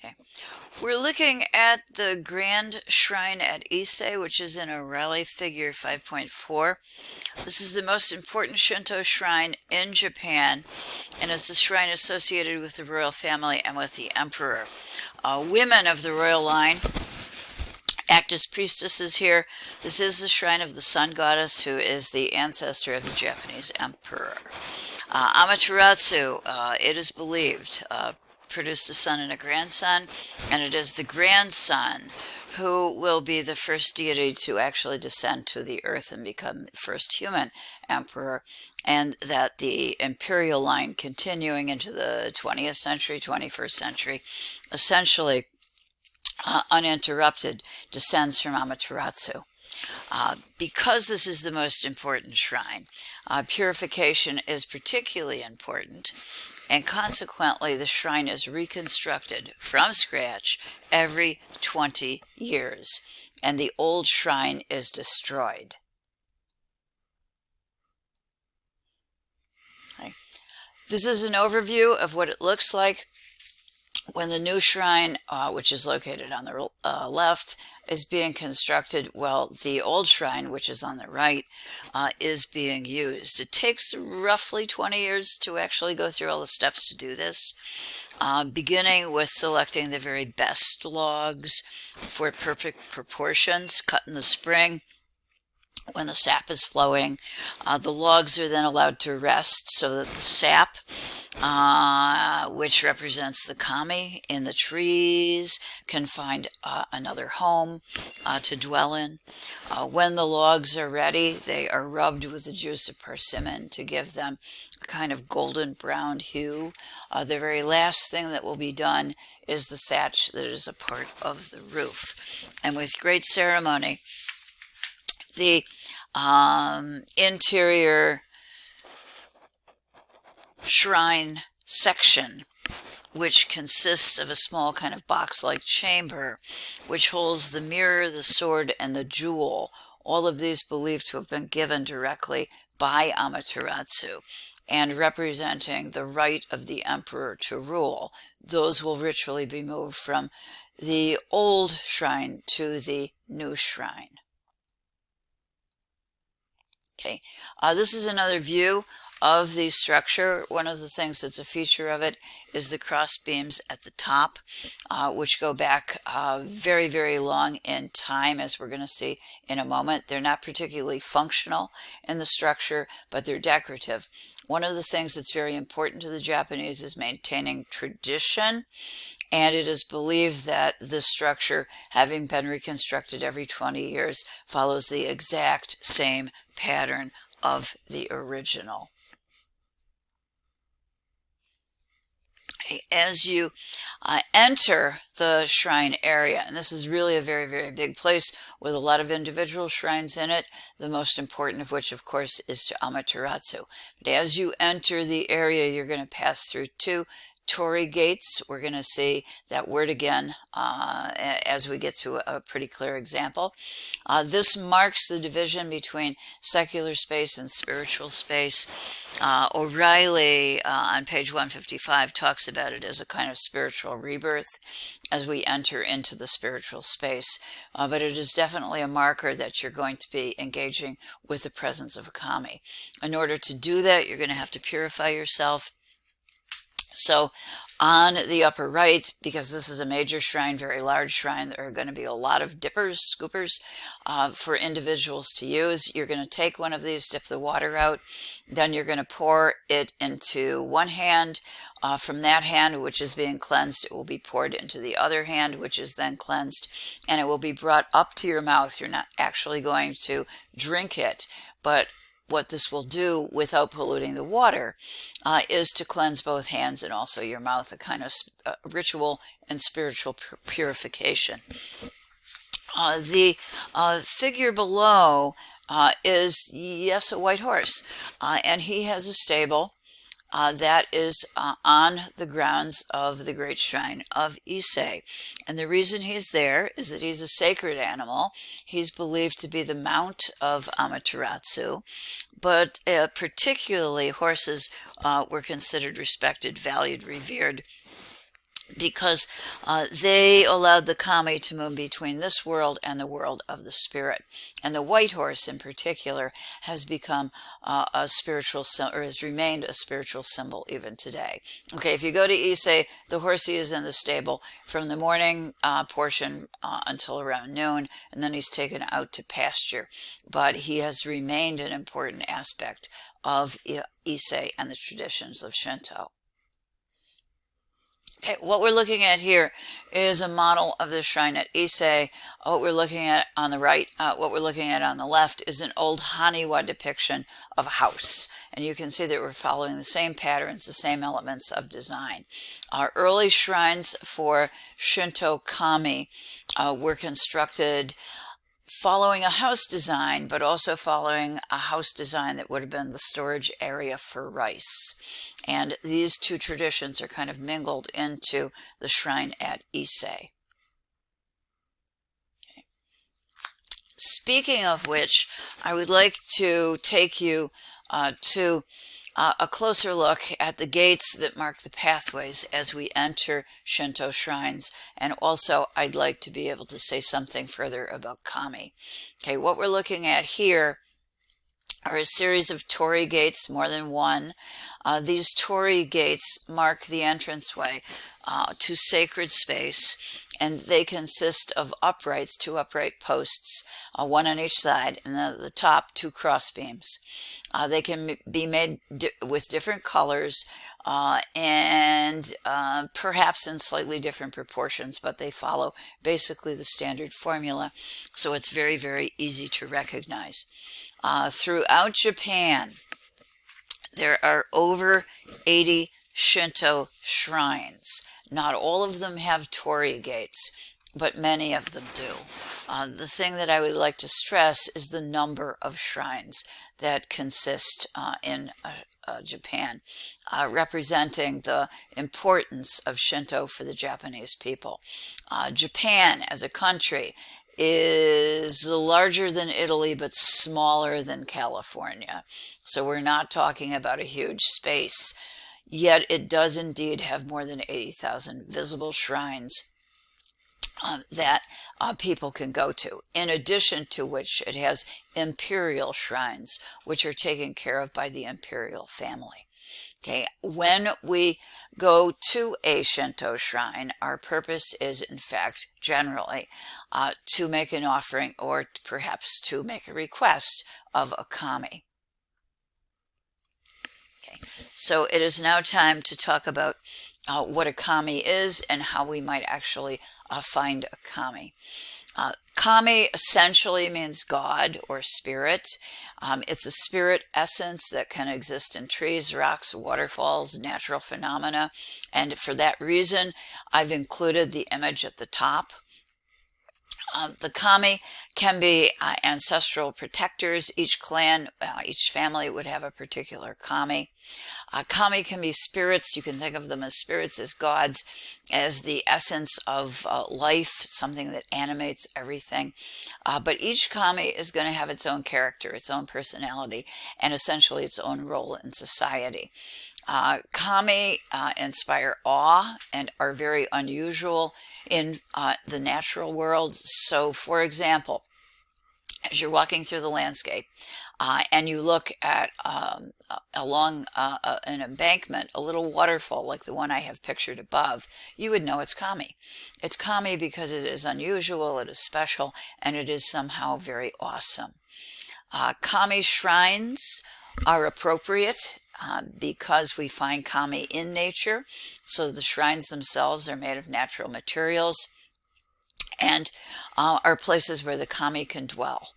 Okay. We're looking at the Grand Shrine at Ise, which is in Arale figure 5.4. This is the most important Shinto shrine in Japan, and it's the shrine associated with the royal family and with the emperor. Women of the royal line act as priestesses here. This is the shrine of the sun goddess, who is the ancestor of the Japanese emperor. Amaterasu, it is believed, produced a son and a grandson, and it is the grandson who will be the first deity to actually descend to the earth and become the first human emperor, and that the imperial line continuing into the 20th century, 21st century, essentially uninterrupted, descends from Amaterasu. Because this is the most important shrine, purification is particularly important, and consequently the shrine is reconstructed from scratch every 20 years, and the old shrine is destroyed. Okay. This is an overview of what it looks like when the new shrine, which is located on the left, is being constructed. Well, the old shrine, which is on the right, is being used. It takes roughly 20 years to actually go through all the steps to do this, beginning with selecting the very best logs for perfect proportions, cut in the spring when the sap is flowing. The logs are then allowed to rest so that the sap, which represents the kami in the trees, can find another home to dwell in. When the logs are ready, they are rubbed with the juice of persimmon to give them a kind of golden brown hue. The very last thing that will be done is the thatch that is a part of the roof. And with great ceremony, the interior shrine section, which consists of a small kind of box-like chamber, which holds the mirror, the sword, and the jewel, all of these believed to have been given directly by Amaterasu, and representing the right of the emperor to rule. Those will ritually be moved from the old shrine to the new shrine. Okay, this is another view of the structure. One of the things that's a feature of it is the cross beams at the top, which go back very, very long in time, as we're going to see in a moment. They're not particularly functional in the structure, but they're decorative. One of the things that's very important to the Japanese is maintaining tradition, and it is believed that this structure, having been reconstructed every 20 years, follows the exact same pattern of the original. As you enter the shrine area, and this is really a very, very big place with a lot of individual shrines in it, the most important of which, of course, is to Amaterasu. But as you enter the area, you're going to pass through two torii gates. We're going to see that word again as we get to a pretty clear example. This marks the division between secular space and spiritual space. O'Reilly on page 155 talks about it as a kind of spiritual rebirth as we enter into the spiritual space. But it is definitely a marker that you're going to be engaging with the presence of a kami. In order to do that, you're going to have to purify yourself. So on the upper right, because this is a major shrine, very large shrine, there are going to be a lot of dippers, scoopers for individuals to use. You're going to take one of these, dip the water out, then you're going to pour it into one hand. From that hand, which is being cleansed, it will be poured into the other hand, which is then cleansed, and it will be brought up to your mouth. You're not actually going to drink it, but what this will do without polluting the water is to cleanse both hands and also your mouth, a kind of ritual and spiritual purification. The figure below is, yes, a white horse, and he has a stable that is on the grounds of the great shrine of Ise. And the reason he's there is that he's a sacred animal. He's believed to be the mount of Amaterasu, but particularly horses were considered respected, valued, revered because they allowed the kami to move between this world and the world of the spirit. And the white horse in particular has become a spiritual symbol, or has remained a spiritual symbol even today. Okay, if you go to Ise, the horsey is in the stable from the morning portion until around noon, and then he's taken out to pasture. But he has remained an important aspect of Ise and the traditions of Shinto. Okay, what we're looking at here is a model of the shrine at Ise. What we're looking at on the right, what we're looking at on the left is an old Haniwa depiction of a house. And you can see that we're following the same patterns, the same elements of design. Our early shrines for Shinto kami were constructed following a house design, but also following a house design that would have been the storage area for rice. And these two traditions are kind of mingled into the shrine at Ise. Okay. Speaking of which, I would like to take you to a closer look at the gates that mark the pathways as we enter Shinto shrines. And also, I'd like to be able to say something further about kami. Okay, what we're looking at here are a series of torii gates, more than one. These torii gates mark the entranceway to sacred space, and they consist of uprights, two upright posts, one on each side, and at the top, two cross beams. They can be made with different colors and perhaps in slightly different proportions, but they follow basically the standard formula, so it's very, very easy to recognize. Throughout Japan, there are over 80 Shinto shrines. Not all of them have torii gates, but many of them do. The thing that I would like to stress is the number of shrines that consist in Japan, representing the importance of Shinto for the Japanese people. Japan as a country is larger than Italy but smaller than California. So we're not talking about a huge space, yet it does indeed have more than 80,000 visible shrines that people can go to, in addition to which it has imperial shrines, which are taken care of by the imperial family. Okay, when we go to a Shinto shrine, our purpose is, in fact, generally to make an offering or perhaps to make a request of a kami. Okay, so it is now time to talk about what a kami is and how we might actually find a kami. Kami essentially means God or spirit. It's a spirit essence that can exist in trees, rocks, waterfalls, natural phenomena. And for that reason, I've included the image at the top. The kami can be ancestral protectors. Each clan, each family would have a particular kami. Kami can be spirits. You can think of them as spirits, as gods, as the essence of life, something that animates everything. But each kami is going to have its own character, its own personality, and essentially its own role in society. Kami inspire awe and are very unusual in the natural world. So, for example, as you're walking through the landscape and you look at along an embankment, a little waterfall like the one I have pictured above, you would know it's kami. It's kami because it is unusual, it is special, and it is somehow very awesome. Kami shrines are appropriate because we find kami in nature. So the shrines themselves are made of natural materials and are places where the kami can dwell.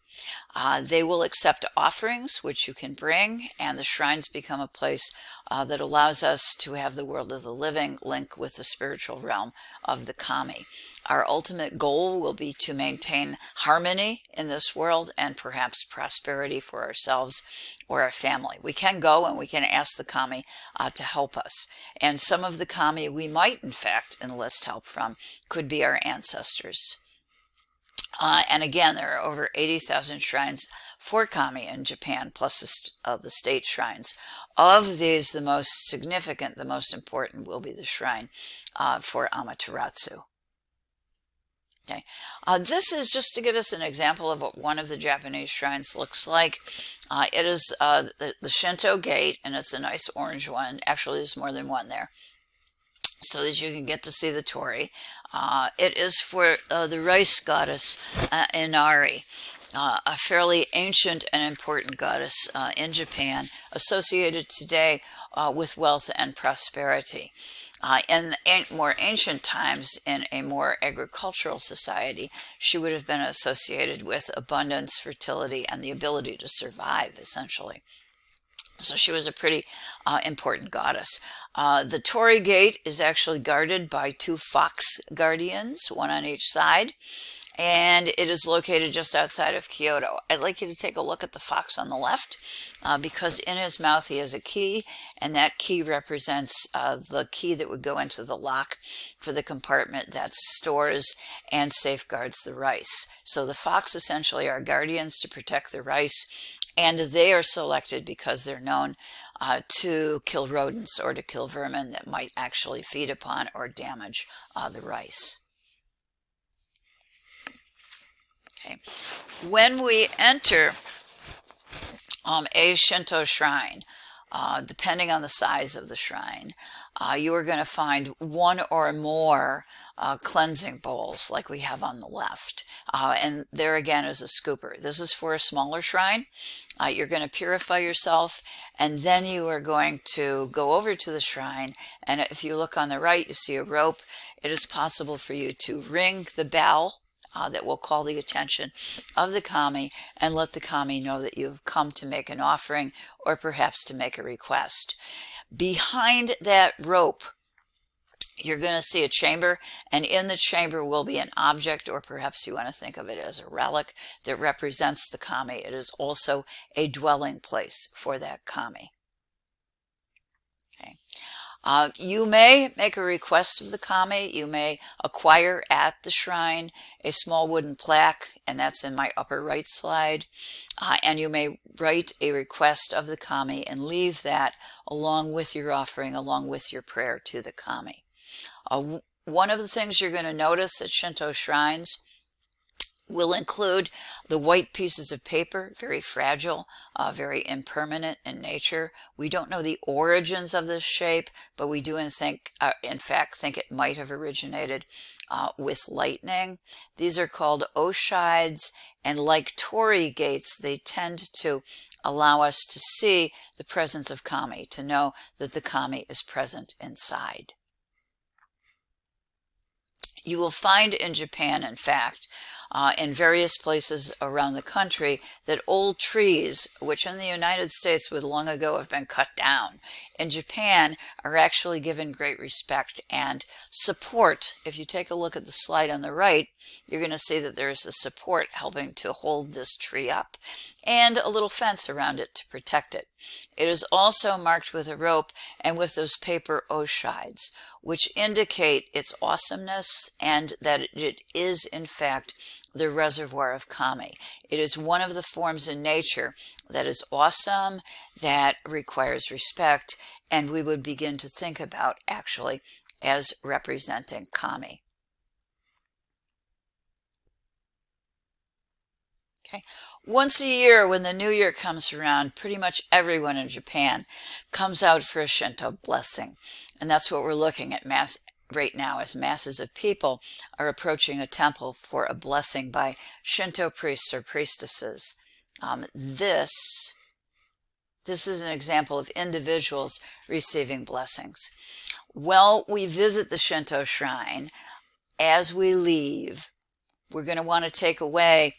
They will accept offerings, which you can bring, and the shrines become a place that allows us to have the world of the living link with the spiritual realm of the kami. Our ultimate goal will be to maintain harmony in this world and perhaps prosperity for ourselves or our family. We can go and we can ask the kami to help us. And some of the kami we might, in fact, enlist help from could be our ancestors. And again, there are over 80,000 shrines for kami in Japan, plus the state shrines. Of these, the most significant, the most important will be the shrine for Amaterasu. Okay, this is just to give us an example of what one of the Japanese shrines looks like. It is the Shinto gate, and it's a nice orange one. Actually, there's more than one there, so that you can get to see the torii. It is for the rice goddess Inari, a fairly ancient and important goddess in Japan, associated today with wealth and prosperity. In more ancient times, in a more agricultural society, she would have been associated with abundance, fertility, and the ability to survive, essentially. So she was a pretty important goddess. The torii gate is actually guarded by 2 fox guardians, one on each side, and it is located just outside of Kyoto. I'd like you to take a look at the fox on the left, because in his mouth he has a key, and that key represents the key that would go into the lock for the compartment that stores and safeguards the rice. So the fox essentially are guardians to protect the rice, and they are selected because they're known to kill rodents or to kill vermin that might actually feed upon or damage the rice. Okay. When we enter a Shinto shrine, depending on the size of the shrine, you are going to find one or more cleansing bowls like we have on the left. And there again is a scooper. This is for a smaller shrine. You're going to purify yourself, and then you are going to go over to the shrine, and if you look on the right, you see a rope. It is possible for you to ring the bell that will call the attention of the kami and let the kami know that you've come to make an offering or perhaps to make a request. Behind that rope, you're going to see a chamber, and in the chamber will be an object, or perhaps you want to think of it as a relic, that represents the kami. It is also a dwelling place for that kami. Okay. You may make a request of the kami. You may acquire at the shrine a small wooden plaque, and that's in my upper right slide. And you may write a request of the kami and leave that along with your offering, along with your prayer to the kami. One of the things you're going to notice at Shinto shrines will include the white pieces of paper, very fragile, very impermanent in nature. We don't know the origins of this shape, but we do in fact think it might have originated with lightning. These are called oshides, and like torii gates, they tend to allow us to see the presence of kami, to know that the kami is present inside. You will find in Japan, in fact, in various places around the country, that old trees, which in the United States would long ago have been cut down, in Japan are actually given great respect and support. If you take a look at the slide on the right, you're going to see that there is a support helping to hold this tree up, and a little fence around it to protect it. It is also marked with a rope and with those paper oshides, which indicate its awesomeness and that it is in fact the reservoir of kami. It is one of the forms in nature that is awesome, that requires respect, and we would begin to think about actually as representing kami. Okay. Once a year, when the new year comes around, pretty much everyone in Japan comes out for a Shinto blessing. And that's what we're looking at right now, as masses of people are approaching a temple for a blessing by Shinto priests or priestesses. This is an example of individuals receiving blessings. Well, we visit the Shinto shrine. As we leave, we're going to want to take away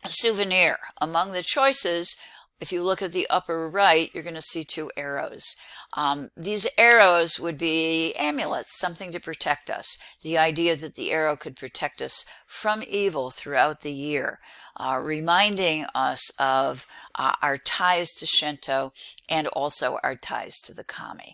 a souvenir. Among the choices, if you look at the upper right, you're going to see 2 arrows. These arrows would be amulets, something to protect us. The idea that the arrow could protect us from evil throughout the year, reminding us of our ties to Shinto and also our ties to the kami.